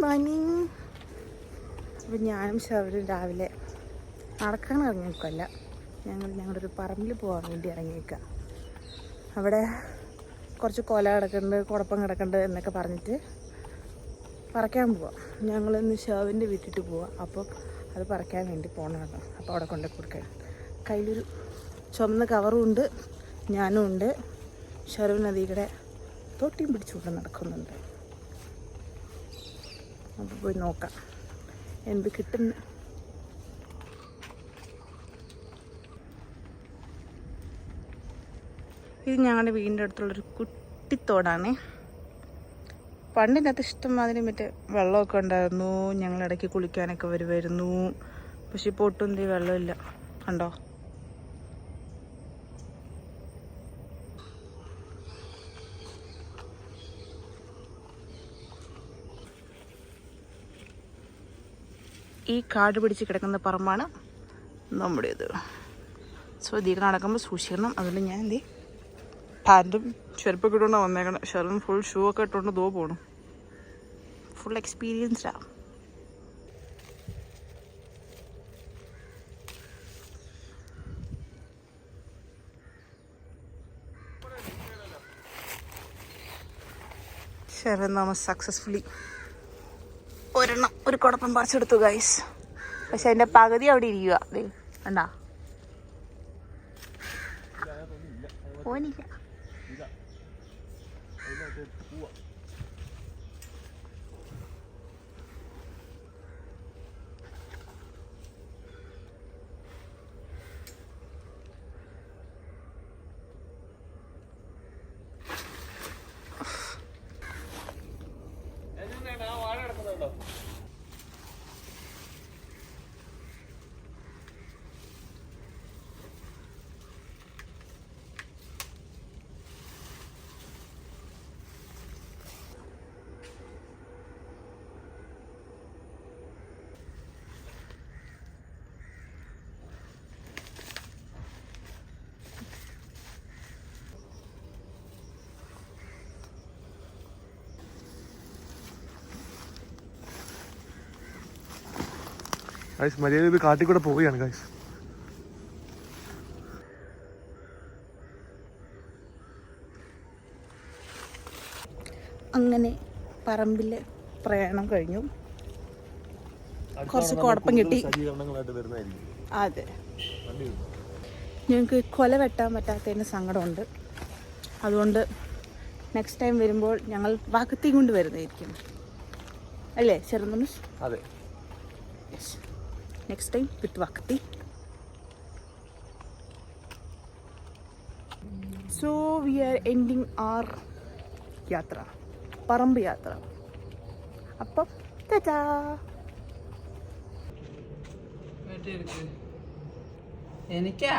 Morning. അപ്പം ഞാനും ഷവരും രാവിലെ നടക്കാൻ ഇറങ്ങിയേക്കല്ല, ഞങ്ങളുടെ ഒരു പറമ്പിൽ പോകാൻ വേണ്ടി ഇറങ്ങിയേക്കാം. അവിടെ കുറച്ച് കൊല കിടക്കുന്നുണ്ട്, കുഴപ്പം കിടക്കുന്നുണ്ട് എന്നൊക്കെ പറഞ്ഞിട്ട് പറിക്കാൻ പോവാം. ഞങ്ങളിന്ന് ഷവറിൻ്റെ വീട്ടിട്ട് പോവാം. അപ്പോൾ അത് പറിക്കാൻ വേണ്ടി പോകണമല്ലോ. അപ്പോൾ അവിടെ കൊണ്ടു കൊടുക്കാൻ കയ്യിലൊരു ചുമന്ന കവറും ഉണ്ട്, ഞാനും ഉണ്ട്. ഷവറിന് അതികൂടെ തൊട്ടിയും പിടിച്ചുകൊണ്ട് നടക്കുന്നുണ്ട്. അപ്പോൾ പോയി നോക്കാം എന്ത് കിട്ടുന്നു. ഇത് ഞങ്ങളുടെ വീടിൻ്റെ അടുത്തുള്ളൊരു കുട്ടിത്തോടാണ്. പണ്ടിനകത്ത് ഇഷ്ടംമാതിരി മറ്റേ വെള്ളമൊക്കെ ഉണ്ടായിരുന്നു. ഞങ്ങളിടയ്ക്ക് കുളിക്കാനൊക്കെ വരുമായിരുന്നു. പക്ഷെ ഇപ്പോൾ ഒട്ടും എന്ത് വെള്ളമില്ല. കണ്ടോ? ഈ കാട് പിടിച്ച് കിടക്കുന്ന പറമ്പാണ് നമ്മുടേത്. സോ ഇതിൽ നടക്കുമ്പോൾ സൂക്ഷിക്കണം. അതുകൊണ്ട് ഞാൻ എന്ത് പാൻറ്റും ചെരുപ്പൊക്കെ ഇട്ടുകൊണ്ടാണ് വന്നേക്കണം. ഷെറിൻ ഫുൾ ഷൂ ഒക്കെ ഇട്ടുകൊണ്ട് ദോ പോകണം. ഫുൾ എക്സ്പീരിയൻസ്ഡാണ്. ഷെറിൻ നമ്മൾ സക്സസ്ഫുള്ളി ഒരു കുഴപ്പം പറിച്ചെടുത്തു ഗൈസ്. പക്ഷെ അതിൻ്റെ പകുതി അവിടെ ഇരിക്കുക. അതെ കണ്ടാ, ഓനില്ല. മര്യാദ ഇത് കാട്ടിൽ കൂടെ പോവുകയാണ് ഗൈസ്. അങ്ങനെ പറമ്പിലെ പ്രയാണം കഴിഞ്ഞു. കുറച്ച് കുഴപ്പം കിട്ടി. അതെ, ഞങ്ങൾക്ക് കൊല വെട്ടാൻ പറ്റാത്തതിന് സങ്കടമുണ്ട്. അതുകൊണ്ട് നെക്സ്റ്റ് ടൈം വരുമ്പോൾ ഞങ്ങൾ വാക്കത്തി കൊണ്ട് വരുന്നതായിരിക്കും, അല്ലേ ചെറുതനുഷ്? അതെ, next time with Vakti. So we are ending our yatra, Parambi yatra. Appa tata. എനിക്കാ